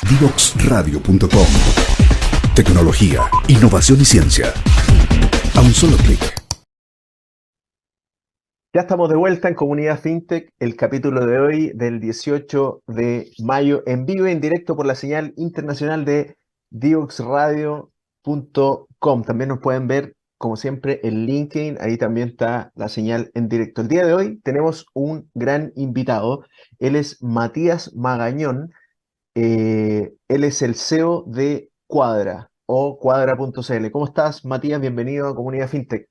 Divoxradio.com. Tecnología, innovación y ciencia. A un solo clic. Ya estamos de vuelta en Comunidad FinTech, el capítulo de hoy del 18 de mayo, en vivo y en directo por la señal internacional de Divoxradio.com. También nos pueden ver, como siempre, en LinkedIn, ahí también está la señal en directo. El día de hoy tenemos un gran invitado, él es Matías Magañón, él es el CEO de Quadra o Quadra.cl. ¿Cómo estás, Matías? Bienvenido a Comunidad FinTech.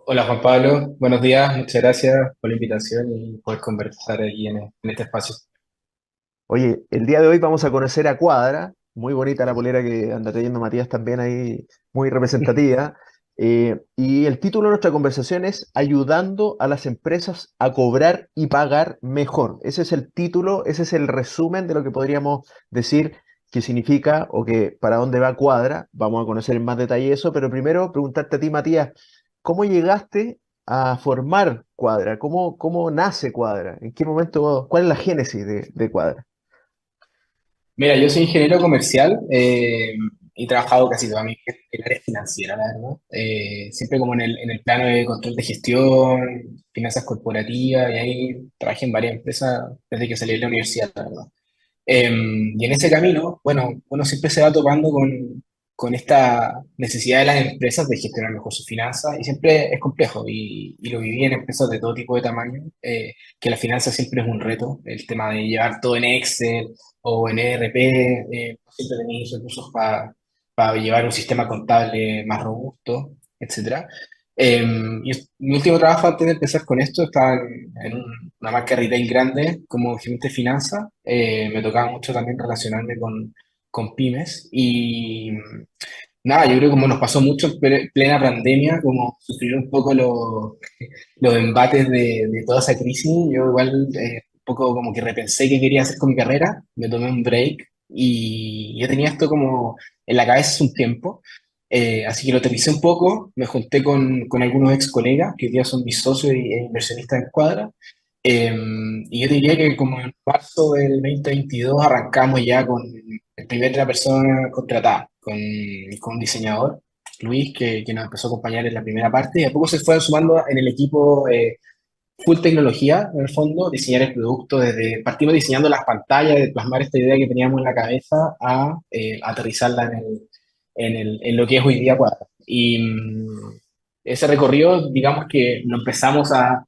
Hola Juan Pablo, buenos días, muchas gracias por la invitación y poder conversar aquí en este espacio. Oye, el día de hoy vamos a conocer a Quadra, muy bonita la polera que anda trayendo Matías también ahí, muy representativa. Y el título de nuestra conversación es Ayudando a las empresas a cobrar y pagar mejor. Ese es el título, ese es el resumen de lo que podríamos decir que significa o que para dónde va Quadra. Vamos a conocer en más detalle eso, pero primero preguntarte a ti, Matías, ¿cómo llegaste a formar Quadra? ¿Cómo nace Quadra? ¿En qué momento, cuál es la génesis de Quadra? Mira, yo soy ingeniero comercial y he trabajado casi toda mi vida en el área financiera, la verdad. Siempre como en el plano de control de gestión, finanzas corporativas, y ahí trabajé en varias empresas desde que salí de la universidad, la verdad. Y en ese camino, bueno, uno siempre se va topando con esta necesidad de las empresas de gestionar mejor sus finanzas y siempre es complejo y lo viví en empresas de todo tipo de tamaño, que la finanza siempre es un reto, el tema de llevar todo en Excel o en ERP, siempre tenéis recursos para llevar un sistema contable más robusto, etcétera. Mi último trabajo antes de empezar con esto estaba una marca retail grande como gerente de finanzas. Me tocaba mucho también relacionarme con pymes y nada, yo creo que como nos pasó mucho en plena pandemia, como sufrir un poco los embates de toda esa crisis, yo igual un poco como que repensé qué quería hacer con mi carrera, me tomé un break y yo tenía esto como en la cabeza hace un tiempo. Así que lo aterricé un poco, me junté con algunos ex colegas que hoy día son mis socios e inversionistas en Cuadra. Eh, y yo te diría que como en marzo del 2022 arrancamos ya con el primera persona contratada, con un diseñador, Luis, que nos empezó a acompañar en la primera parte y a poco se fue sumando en el equipo full tecnología, en el fondo, diseñar el producto desde, partimos diseñando las pantallas, de plasmar esta idea que teníamos en la cabeza a aterrizarla en lo que es hoy día Cuadra. Y ese recorrido, digamos que lo empezamos a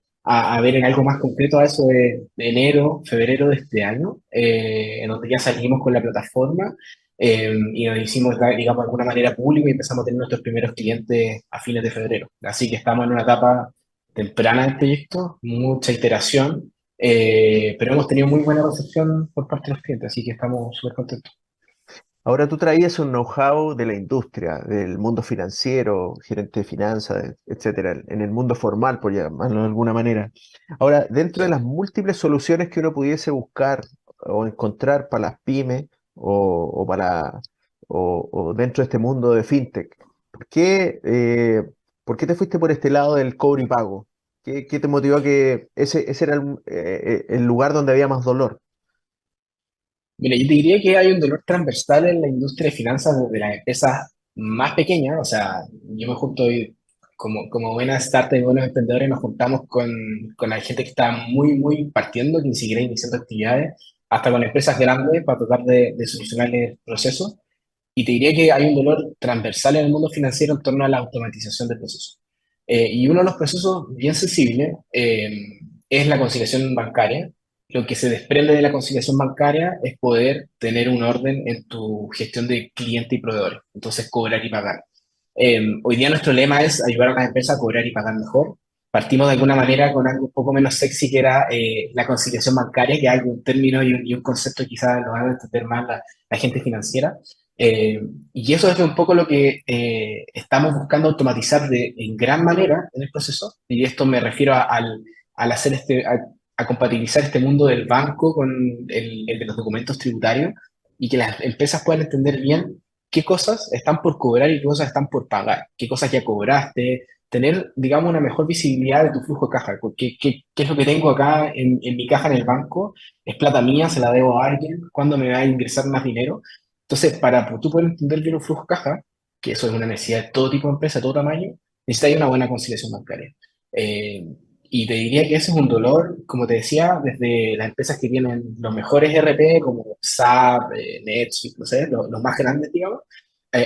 ver en algo más concreto a eso de enero, febrero de este año, en donde ya salimos con la plataforma y nos hicimos, digamos, de alguna manera público y empezamos a tener nuestros primeros clientes a fines de febrero. Así que estamos en una etapa temprana del proyecto, mucha iteración, pero hemos tenido muy buena recepción por parte de los clientes, así que estamos súper contentos. Ahora tú traías un know-how de la industria, del mundo financiero, gerente de finanzas, etcétera, en el mundo formal, por llamarlo de alguna manera. Ahora, dentro de las múltiples soluciones que uno pudiese buscar o encontrar para las pymes o para o dentro de este mundo de fintech, ¿por qué, eh, ¿por qué te fuiste por este lado del cobro y pago? ¿Qué te motivó a que ese era el lugar donde había más dolor? Mira, yo te diría que hay un dolor transversal en la industria de finanzas desde las empresas más pequeñas, o sea, yo me junto hoy como buenas startups y buenos emprendedores, nos juntamos con la gente que está muy partiendo, que ni siquiera iniciando actividades, hasta con empresas grandes para tratar de solucionarles procesos. Y te diría que hay un dolor transversal en el mundo financiero en torno a la automatización de procesos. Y uno de los procesos bien sensibles es la conciliación bancaria. Lo que se desprende de la conciliación bancaria es poder tener un orden en tu gestión de cliente y proveedores, entonces cobrar y pagar. Hoy día nuestro lema es ayudar a las empresas a cobrar y pagar mejor. Partimos de alguna manera con algo un poco menos sexy que era la conciliación bancaria, que es algo, un término y un concepto quizás lo van a entender más la gente financiera. Y eso es un poco lo que estamos buscando automatizar en gran manera en el proceso. Y esto me refiero al hacer a compatibilizar este mundo del banco con el de los documentos tributarios y que las empresas puedan entender bien qué cosas están por cobrar y qué cosas están por pagar, qué cosas ya cobraste, tener, digamos, una mejor visibilidad de tu flujo de caja. ¿Qué es lo que tengo acá en mi caja en el banco? ¿Es plata mía? ¿Se la debo a alguien? ¿Cuándo me va a ingresar más dinero? Entonces, para tú poder entender bien un flujo de caja, que eso es una necesidad de todo tipo de empresa, de todo tamaño, necesitas una buena conciliación bancaria. Eh, y te diría que ese es un dolor, como te decía, desde las empresas que tienen los mejores ERP, como SAP, NetSuite, no sé, los más grandes, digamos,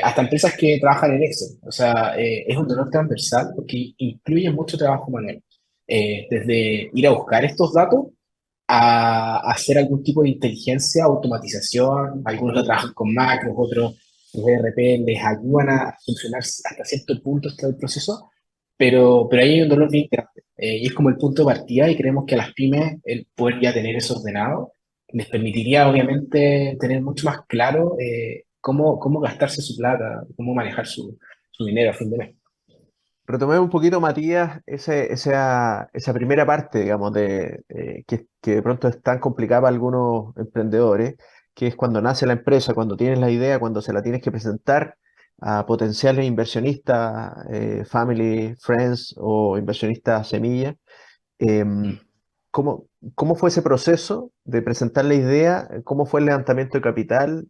hasta empresas que trabajan en Excel. O sea, es un dolor transversal porque incluye mucho trabajo manual. Desde ir a buscar estos datos a hacer algún tipo de inteligencia, automatización. Algunos lo trabajan con macros, otros los ERP les ayudan a solucionar hasta cierto punto este proceso, pero ahí hay un dolor bien grande. Y es como el punto de partida y creemos que a las pymes el poder ya tener eso ordenado les permitiría obviamente tener mucho más claro cómo gastarse su plata, cómo manejar su dinero a fin de mes. Retomemos un poquito, Matías, esa primera parte, digamos, que de pronto es tan complicada para algunos emprendedores, que es cuando nace la empresa, cuando tienes la idea, cuando se la tienes que presentar a potenciales inversionistas, family, friends o inversionistas semilla. Em, ¿cómo fue ese proceso de presentar la idea? ¿Cómo fue el levantamiento de capital?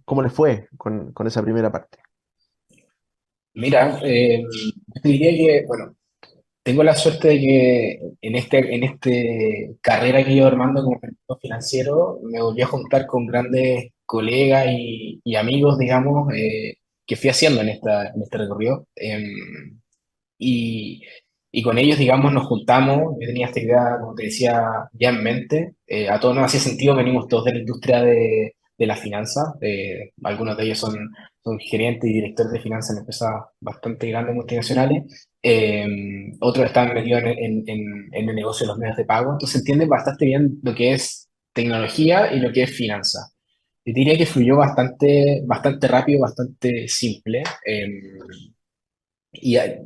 ¿Cómo les fue con esa primera parte? Mira, te diría que, bueno, tengo la suerte de que en este carrera que llevo armando como gestor financiero, me volví a juntar con grandes colegas y amigos, digamos, que fui haciendo en este recorrido. Y, y con ellos, digamos, nos juntamos. Yo tenía esta idea, como te decía, ya en mente. A todos nos hacía sentido, venimos todos de la industria de la finanza. Algunos de ellos son gerentes y directores de finanzas en empresas bastante grandes, multinacionales. Otros están metidos en el negocio de los medios de pago. Entonces entienden bastante bien lo que es tecnología y lo que es finanza. Yo diría que fluyó bastante rápido, bastante simple.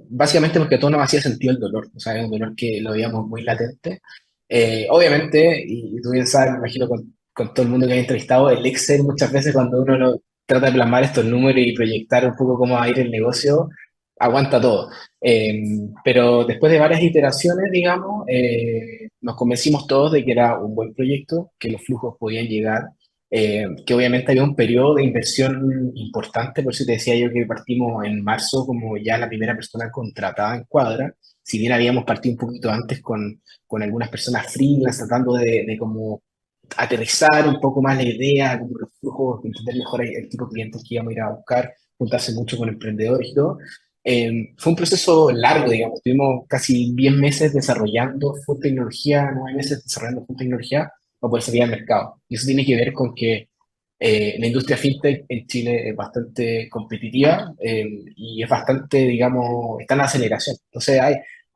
Básicamente porque a todos nos hacía sentido el dolor, o sea, es un dolor que lo veíamos muy latente. Obviamente, y tú bien sabes, me imagino con todo el mundo que hay entrevistado, el Excel muchas veces cuando uno trata de plasmar estos números y proyectar un poco cómo va a ir el negocio, aguanta todo. Pero después de varias iteraciones, digamos, nos convencimos todos de que era un buen proyecto, que los flujos podían llegar, que obviamente había un periodo de inversión importante, por eso te decía yo que partimos en marzo como ya la primera persona contratada en Cuadra, si bien habíamos partido un poquito antes con algunas personas freelance tratando de como aterrizar un poco más la idea, como los flujos, entender mejor el tipo de clientes que íbamos a ir a buscar, juntarse mucho con emprendedores y todo. Fue un proceso largo, digamos, tuvimos casi 10 meses desarrollando full tecnología, 9 meses desarrollando full tecnología para poder salir al mercado. Y eso tiene que ver con que la industria fintech en Chile es bastante competitiva y es bastante, digamos, está en aceleración. Entonces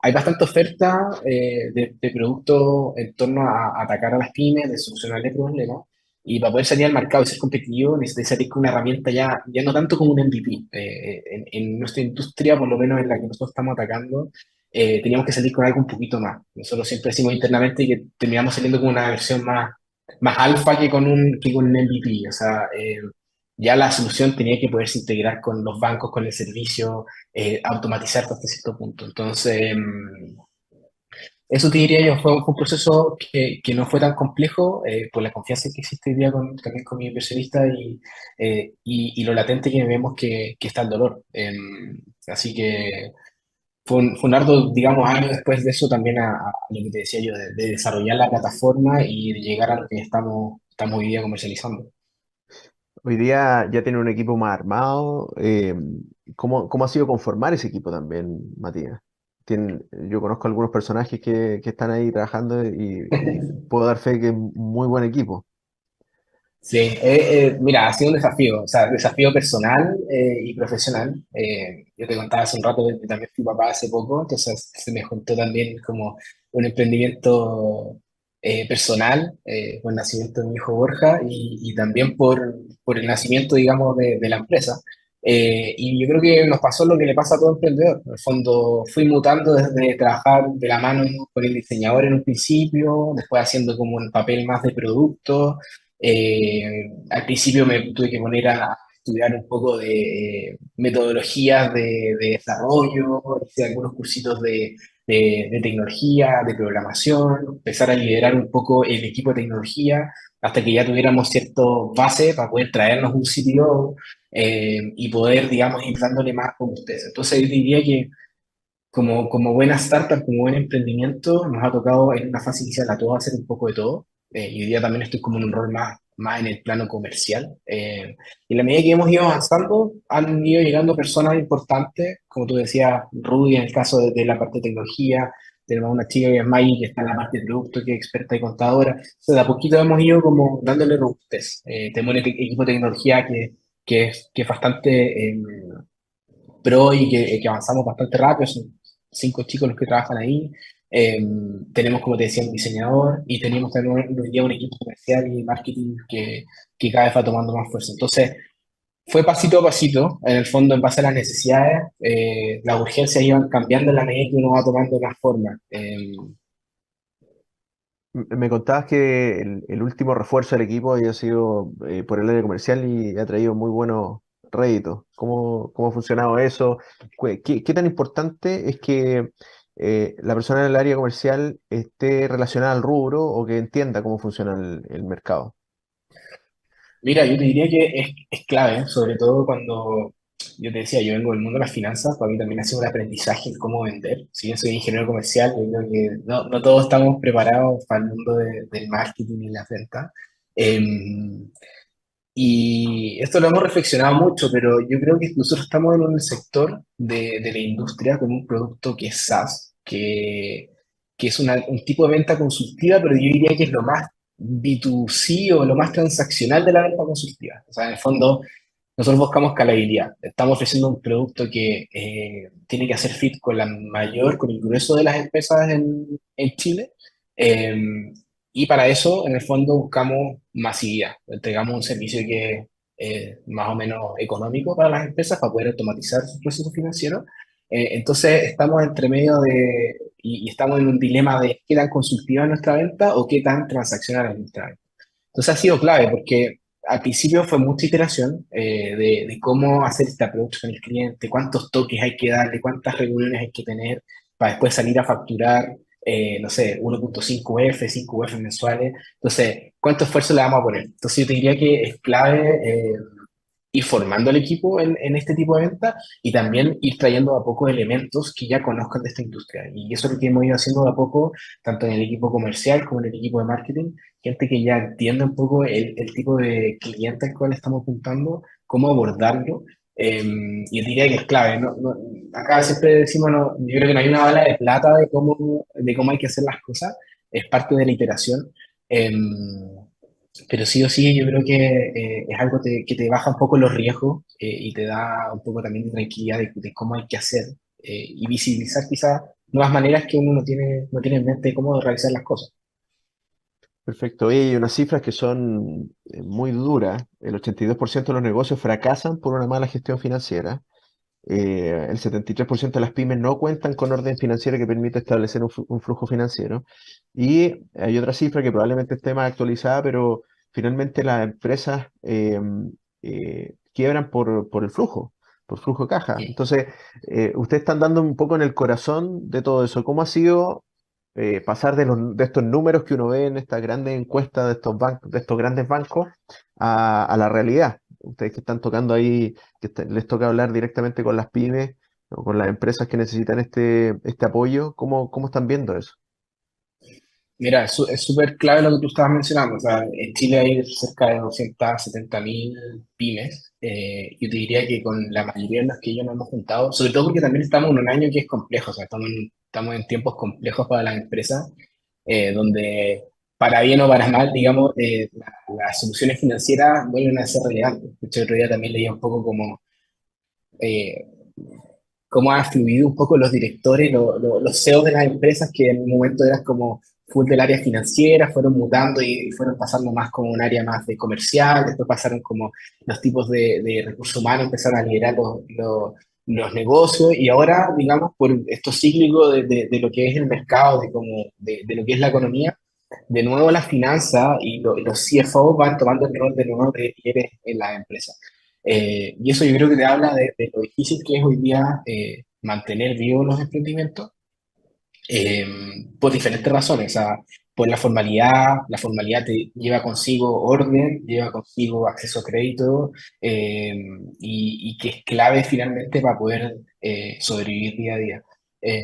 hay bastante oferta de productos en torno a atacar a las pymes, de solucionarle problemas. Y para poder salir al mercado y ser competitivo, necesitas salir con una herramienta ya no tanto como un MVP. En nuestra industria, por lo menos en la que nosotros estamos atacando, teníamos que salir con algo un poquito más. Nosotros siempre decimos internamente que terminamos saliendo con una versión más alfa que con un MVP. O sea, ya la solución tenía que poderse integrar con los bancos, con el servicio, automatizar hasta cierto punto. Entonces, eso te diría yo, fue un proceso que no fue tan complejo por la confianza que existe hoy día también con mi inversionista y lo latente que vemos que está el dolor. Así que fue un arduo, digamos, año después de eso también a lo que te decía yo, de desarrollar la plataforma y de llegar a lo que estamos hoy día comercializando. Hoy día ya tiene un equipo más armado. ¿Cómo ha sido conformar ese equipo también, Matías? Yo conozco algunos personajes que están ahí trabajando y puedo dar fe que es un muy buen equipo. Sí, mira, ha sido un desafío, o sea, desafío personal y profesional. Yo te contaba hace un rato que también fui papá hace poco, entonces se me juntó también como un emprendimiento personal con el nacimiento de mi hijo Borja y también por el nacimiento, digamos, de la empresa. Y yo creo que nos pasó lo que le pasa a todo emprendedor. En el fondo, fui mutando desde trabajar de la mano con el diseñador en un principio, después haciendo como un papel más de producto al principio me tuve que poner a estudiar un poco de metodologías de desarrollo, hice algunos cursitos de tecnología, de programación, empezar a liderar un poco el equipo de tecnología hasta que ya tuviéramos cierto base para poder traernos un CTO y poder, digamos, ir dándole más con ustedes. Entonces, yo diría que como buena startup, como buen emprendimiento, nos ha tocado en una fase inicial a todos hacer un poco de todo. Y hoy día también estoy como en un rol más en el plano comercial. Y en la medida que hemos ido avanzando, han ido llegando personas importantes, como tú decías, Rudy en el caso de la parte de tecnología, tenemos una chica que es Maggie, que está en la parte de producto, que es experta y contadora. Entonces, de a poquito hemos ido como dándole robustez. Tenemos un equipo de tecnología que es bastante pro y que avanzamos bastante rápido, son 5 chicos los que trabajan ahí. Eh, tenemos, como te decía, un diseñador y tenemos también hoy día un equipo comercial y marketing que cada vez va tomando más fuerza. Entonces, fue pasito a pasito, en el fondo, en base a las necesidades, las urgencias iban cambiando en la medida que uno va tomando más forma. Me contabas que el último refuerzo del equipo había sido por el área comercial y ha traído muy buenos réditos. ¿Cómo ha funcionado eso? ¿Qué tan importante es que la persona del área comercial esté relacionada al rubro o que entienda cómo funciona el mercado? Mira, yo te diría que es clave, sobre todo cuando yo te decía, yo vengo del mundo de las finanzas, para mí también ha sido un aprendizaje en cómo vender. Si bien soy ingeniero comercial, yo creo que no todos estamos preparados para el mundo del marketing y la venta. Y esto lo hemos reflexionado mucho, pero yo creo que nosotros estamos en un sector de la industria con un producto que es SaaS, que es un tipo de venta consultiva, pero yo diría que es lo más B2C o lo más transaccional de la venta consultiva. O sea, en el fondo, nosotros buscamos escalabilidad. Estamos ofreciendo un producto que tiene que hacer fit con el grueso de las empresas en Chile. Eh, y para eso, en el fondo, buscamos masividad. Entregamos un servicio que es más o menos económico para las empresas para poder automatizar sus procesos financieros. Entonces, estamos entre medio y estamos en un dilema de qué tan consultiva es nuestra venta o qué tan transaccional es nuestra venta. Entonces, ha sido clave porque al principio fue mucha iteración de cómo hacer este approach con el cliente, cuántos toques hay que darle, cuántas reuniones hay que tener para después salir a facturar, no sé, 1.5 F, 5 F mensuales. Entonces, ¿cuánto esfuerzo le vamos a poner? Entonces, yo te diría que es clave ir formando al equipo en este tipo de venta y también ir trayendo a poco elementos que ya conozcan de esta industria. Y eso es lo que hemos ido haciendo de a poco, tanto en el equipo comercial como en el equipo de marketing, gente que ya entiende un poco el tipo de cliente al cual estamos apuntando, cómo abordarlo. Y diría que es clave, ¿no? Acá siempre decimos, no, yo creo que no hay una bala de plata de cómo hay que hacer las cosas, es parte de la iteración. Pero sí o sí, yo creo que es algo que te baja un poco los riesgos y te da un poco también de tranquilidad de cómo hay que hacer y visibilizar quizás nuevas maneras que uno no tiene en mente de cómo realizar las cosas. Perfecto. Y hay unas cifras que son muy duras. El 82% de los negocios fracasan por una mala gestión financiera. El 73% de las pymes no cuentan con orden financiero que permite establecer un flujo financiero. Y hay otra cifra que probablemente esté más actualizada, pero finalmente las empresas quiebran por el flujo, por flujo de caja. Sí. Entonces, ustedes están dando un poco en el corazón de todo eso. ¿Cómo ha sido pasar de estos números que uno ve en estas grandes encuestas de estos bancos, de estos grandes bancos a la realidad? Ustedes que están tocando ahí, les toca hablar directamente con las pymes o con las empresas que necesitan este apoyo, ¿cómo están viendo eso? Mira, es súper clave lo que tú estabas mencionando. O sea, en Chile hay cerca de 270.000 pymes. Yo te diría que con la mayoría de las que yo nos hemos juntado, sobre todo porque también estamos en un año que es complejo, o sea, estamos en tiempos complejos para las empresas, donde para bien o para mal, digamos, las soluciones financieras vuelven a ser relevantes. De hecho, el otro día también leía un poco como eh, cómo han fluido un poco los directores, los CEOs de las empresas que en un momento eran como full del área financiera, fueron mutando y fueron pasando más como un área más de comercial, después pasaron como los tipos de recursos humanos, empezaron a liderar los negocios y ahora, digamos, por esto cíclico de lo que es el mercado, de lo que es la economía, de nuevo la finanza y los CFO van tomando el rol de nuevo de líderes en las empresas. Y eso yo creo que te habla de lo difícil que es hoy día mantener vivos los emprendimientos eh, por diferentes razones. O sea, por la formalidad te lleva consigo orden, lleva consigo acceso a crédito eh, y que es clave finalmente para poder sobrevivir día a día. Eh,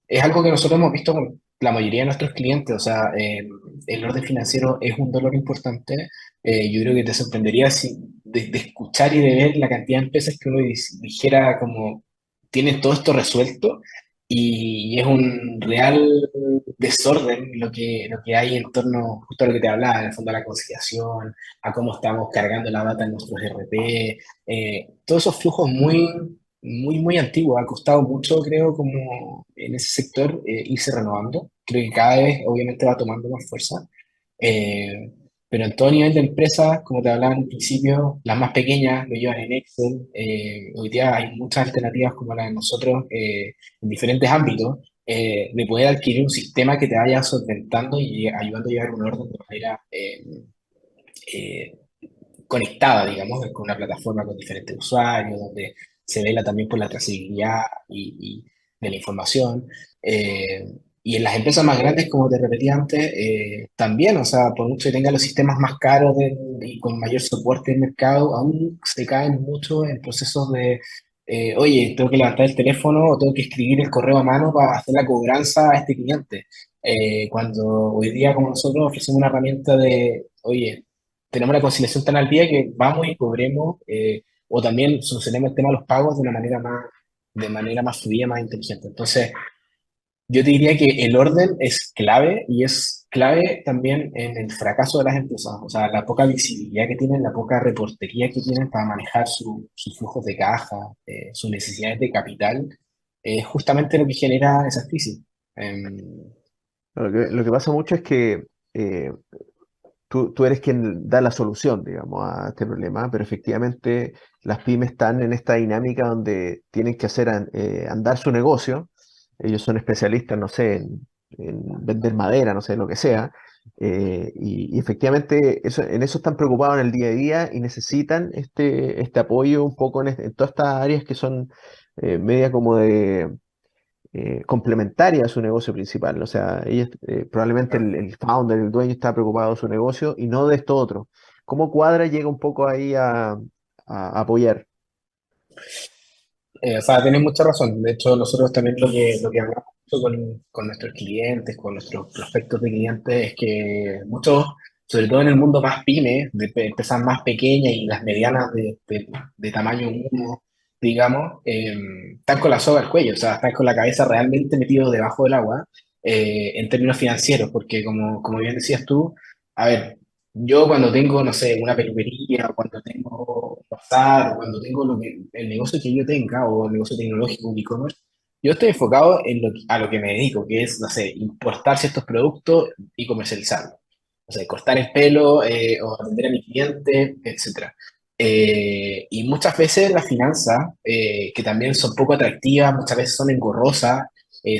es algo que nosotros hemos visto con la mayoría de nuestros clientes, o sea, el orden financiero es un dolor importante. Yo creo que te sorprendería de escuchar y de ver la cantidad de empresas que uno dijera como tienen todo esto resuelto y es un real desorden lo que hay en torno justo a lo que te hablaba, en el fondo a la conciliación, a cómo estamos cargando la data en nuestros RP, todos esos flujos muy antiguos. Ha costado mucho, creo, como en ese sector irse renovando. Creo que cada vez, obviamente, va tomando más fuerza. Eh, pero en todo nivel de empresas, como te hablaba en un principio, las más pequeñas lo llevan en Excel. Hoy día hay muchas alternativas como la de nosotros en diferentes ámbitos de poder adquirir un sistema que te vaya solventando y ayudando a llevar un orden de manera eh, conectada, digamos, con una plataforma con diferentes usuarios, donde se vela también por la trazabilidad de la información. Eh, y en las empresas más grandes, como te repetí antes, también, o sea, por mucho que tengan los sistemas más caros y con mayor soporte del mercado, aún se caen mucho en procesos de, oye, tengo que levantar el teléfono o tengo que escribir el correo a mano para hacer la cobranza a este cliente. Cuando hoy día, como nosotros, ofrecemos una herramienta de, oye, tenemos la conciliación tan al día que vamos y cobremos, o también solucionemos el tema de los pagos de manera más fluida, más inteligente. Entonces, yo te diría que el orden es clave y es clave también en el fracaso de las empresas. O sea, la poca visibilidad que tienen, la poca reportería que tienen para manejar sus flujos de caja, sus necesidades de capital, es justamente lo que genera esas crisis. Em, Lo que pasa mucho es que eh, tú eres quien da la solución, digamos, a este problema, pero efectivamente las pymes están en esta dinámica donde tienen que hacer andar su negocio. Ellos son especialistas, no sé, en vender madera, no sé, lo que sea. Y efectivamente en eso están preocupados en el día a día y necesitan este apoyo un poco en todas estas áreas que son media como de complementaria a su negocio principal. O sea, ellos, probablemente el founder, el dueño está preocupado de su negocio y no de esto otro. ¿Cómo Cuadra llega un poco ahí a apoyar? O sea, tienes mucha razón. De hecho, nosotros también lo que hablamos mucho con nuestros clientes, con nuestros prospectos de clientes, es que muchos, sobre todo en el mundo más pyme, de empresas más pequeñas y las medianas de tamaño uno, digamos, están con la soga al cuello, o sea, están con la cabeza realmente metidos debajo del agua en términos financieros, porque como bien decías tú, a ver, yo cuando tengo, no sé, una peluquería, o cuando tengo un bazar, o cuando tengo el negocio que yo tenga, o el negocio tecnológico, un e-commerce, yo estoy enfocado en a lo que me dedico, que es, no sé, importar ciertos productos y comercializarlos. O sea, cortar el pelo, o atender a mi cliente, etcétera. Y muchas veces las finanzas, que también son poco atractivas, muchas veces son engorrosas,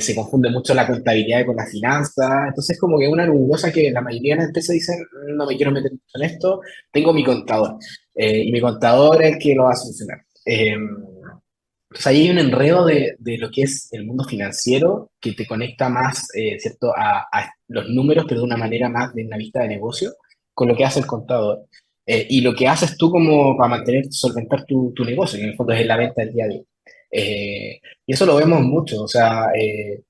se confunde mucho la contabilidad con la finanza, entonces como que una nebulosa que la mayoría de las empresas dicen, no me quiero meter mucho en esto, tengo mi contador, y mi contador es el que lo va a solucionar. Entonces ahí hay un enredo de lo que es el mundo financiero que te conecta más, ¿cierto?, a los números, pero de una manera más de una vista de negocio, con lo que hace el contador. Y lo que haces tú como para mantener, solventar tu negocio, que en el fondo es la venta del día a día. Y eso lo vemos mucho, o sea,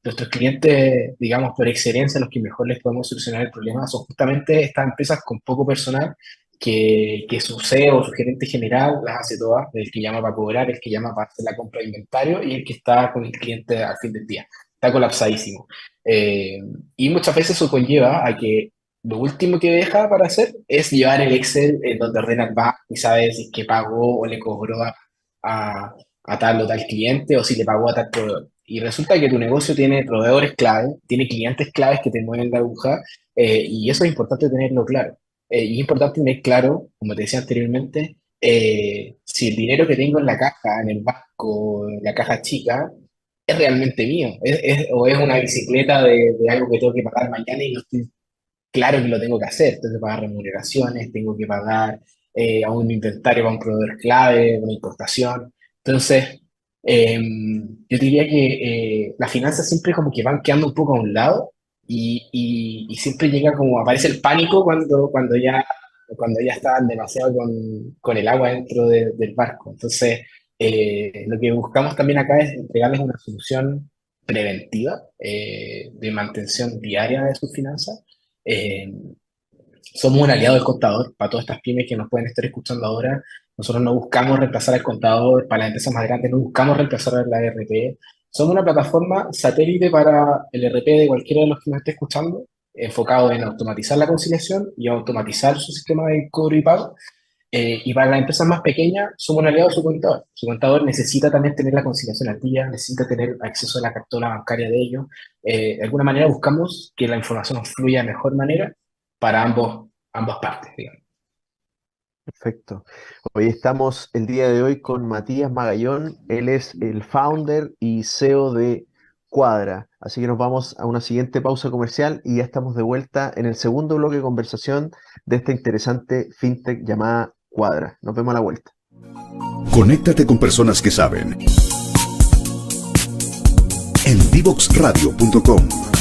nuestros clientes, digamos, por excelencia, los que mejor les podemos solucionar el problema son justamente estas empresas con poco personal que su CEO o su gerente general las hace todas, el que llama para cobrar, el que llama para hacer la compra de inventario y el que está con el cliente al fin del día. Está colapsadísimo. Eh, y muchas veces eso conlleva a que lo último que deja para hacer es llevar el Excel en donde ordena el banco y sabe si es que pagó o le cobró a, a tal o tal cliente o si le pagó a tal proveedor. Y resulta que tu negocio tiene proveedores clave, tiene clientes claves que te mueven la aguja, y eso es importante tenerlo claro. Y es importante tener claro, como te decía anteriormente, si el dinero que tengo en la caja, en el banco, en la caja chica, es realmente mío, o es una bicicleta de algo que tengo que pagar mañana y no estoy claro que lo tengo que hacer. Tengo que pagar remuneraciones, tengo que pagar a un inventario para un proveedor clave, una importación. Entonces, yo diría que las finanzas siempre como que van quedando un poco a un lado y siempre llega como, aparece el pánico cuando ya estaban demasiado con el agua dentro del barco. Entonces, lo que buscamos también acá es entregarles una solución preventiva de mantención diaria de sus finanzas. Eh, Somos un aliado del contador para todas estas pymes que nos pueden estar escuchando ahora. Nosotros no buscamos reemplazar al contador para las empresas más grandes, no buscamos reemplazar a la ERP. Somos una plataforma satélite para el ERP de cualquiera de los que nos esté escuchando, enfocado en automatizar la conciliación y automatizar su sistema de cobro y pago. Y para las empresas más pequeñas, somos un aliado de su contador. Su contador necesita también tener la conciliación al día, necesita tener acceso a la cartera bancaria de ellos. De alguna manera buscamos que la información fluya de mejor manera para ambas partes, digamos. Perfecto. Hoy estamos el día de hoy con Matías Magallón. Él es el founder y CEO de Cuadra. Así que nos vamos a una siguiente pausa comercial y ya estamos de vuelta en el segundo bloque de conversación de esta interesante fintech llamada Cuadra. Nos vemos a la vuelta. Conéctate con personas que saben. En divoxradio.com.